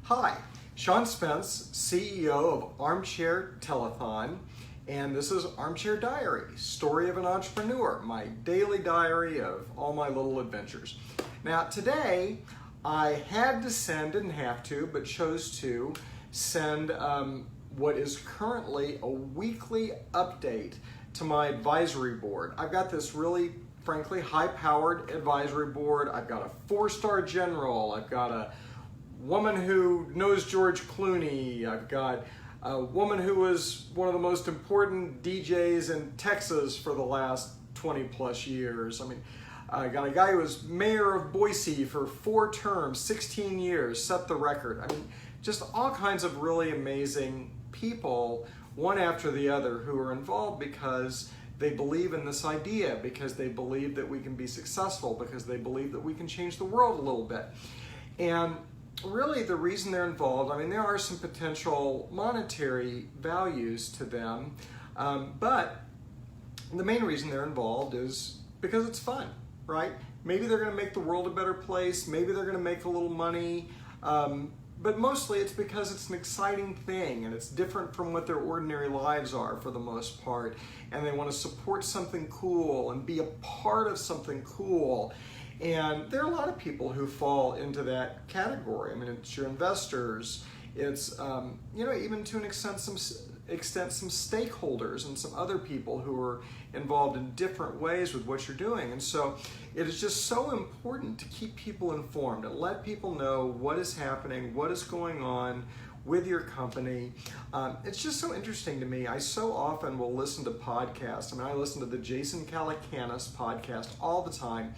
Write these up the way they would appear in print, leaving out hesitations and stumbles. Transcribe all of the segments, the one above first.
Hi, Sean Spence, CEO of Armchair Telethon, and this is Armchair Diary, Story of an Entrepreneur, my daily diary of all my little adventures. Now today, I had to send, didn't have to, but chose to send what is currently a weekly update to my advisory board. I've got this really, frankly, high-powered advisory board. I've got a 4-star general. I've got a woman who knows George Clooney. I've got a woman who was one of the most important DJs in Texas for the last 20 plus years. I mean, I got a guy who was mayor of Boise for 4 terms, 16 years, set the record. I mean, just all kinds of really amazing people, one after the other, who are involved because they believe in this idea, because they believe that we can be successful, because they believe that we can change the world a little bit. And really the reason they're involved, I mean, there are some potential monetary values to them, but the main reason they're involved is because it's fun, right? Maybe they're going to make the world a better place, maybe they're going to make a little money, but mostly it's because it's an exciting thing and it's different from what their ordinary lives are for the most part, and they want to support something cool and be a part of something cool. And there are a lot of people who fall into that category. I mean, it's your investors, it's even to an extent some stakeholders and some other people who are involved in different ways with what you're doing. And so it is just so important to keep people informed and let people know what is happening, what is going on with your company. It's just so interesting to me. I so often will listen to podcasts. I mean, I listen to the Jason Calacanis podcast all the time.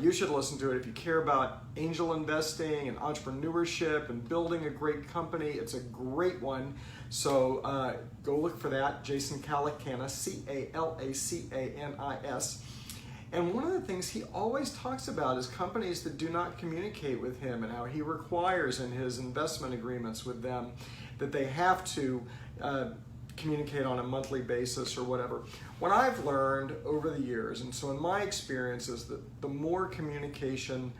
You should listen to it if you care about angel investing and entrepreneurship and building a great company. It's a great one. So go look for that, Jason Calacanis, C-A-L-A-C-A-N-I-S. And one of the things he always talks about is companies that do not communicate with him, and how he requires in his investment agreements with them that they have to communicate on a monthly basis or whatever. What I've learned over the years, and so in my experience, is that the more communication,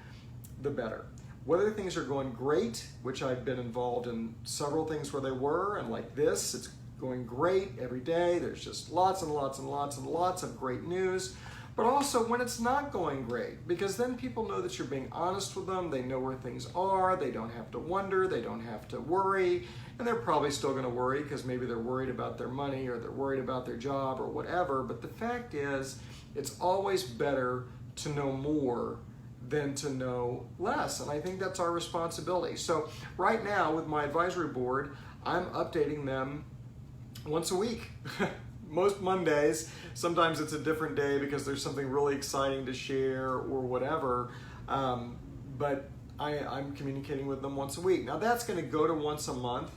the better. Whether things are going great, which I've been involved in several things where they were, and like this, it's going great every day. There's just lots and lots and lots and lots of great news. But also when it's not going great, because then people know that you're being honest with them, they know where things are, they don't have to wonder, they don't have to worry, and they're probably still going to worry because maybe they're worried about their money or they're worried about their job or whatever. But the fact is, it's always better to know more than to know less, and I think that's our responsibility. So right now with my advisory board, I'm updating them once a week. Most Mondays. Sometimes it's a different day because there's something really exciting to share or whatever, but I'm communicating with them once a week. Now that's going to go to once a month,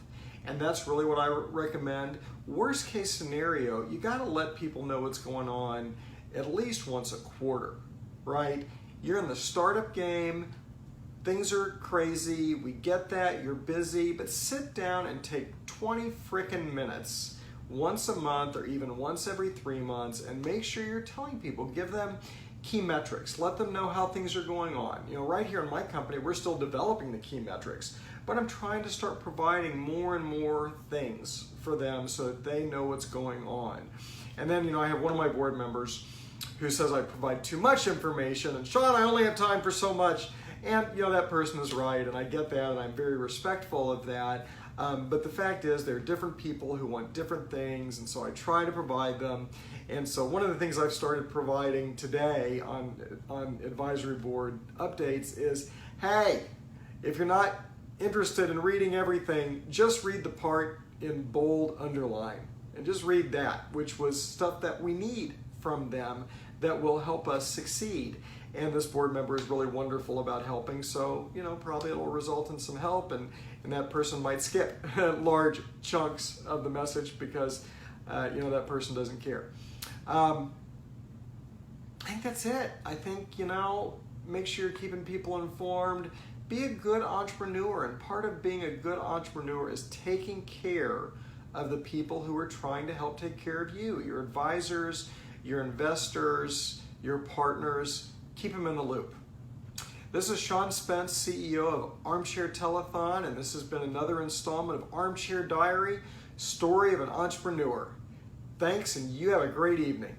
and that's really what I recommend. Worst case scenario, you got to let people know what's going on at least once a quarter, right? You're in the startup game, things are crazy, we get that, you're busy, but sit down and take 20 frickin' minutes once a month or even once every 3 months, and make sure you're telling people, give them key metrics, let them know how things are going on. You know, right here in my company, we're still developing the key metrics, but I'm trying to start providing more and more things for them so that they know what's going on. And then, I have one of my board members who says I provide too much information, and Sean, I only have time for so much. And that person is right, and I get that, and I'm very respectful of that. But the fact is, there are different people who want different things, and so I try to provide them. And so one of the things I've started providing today on advisory board updates is, hey, if you're not interested in reading everything, just read the part in bold underline, and just read that, which was stuff that we need from them that will help us succeed. And this board member is really wonderful about helping, so probably it'll result in some help, and that person might skip large chunks of the message because that person doesn't care. I think that's it. I think make sure you're keeping people informed. Be a good entrepreneur, and part of being a good entrepreneur is taking care of the people who are trying to help take care of you, your advisors, your investors, your partners. Keep them in the loop. This is Sean Spence, CEO of Armchair Telethon, and this has been another installment of Armchair Diary, Story of an Entrepreneur. Thanks, and you have a great evening.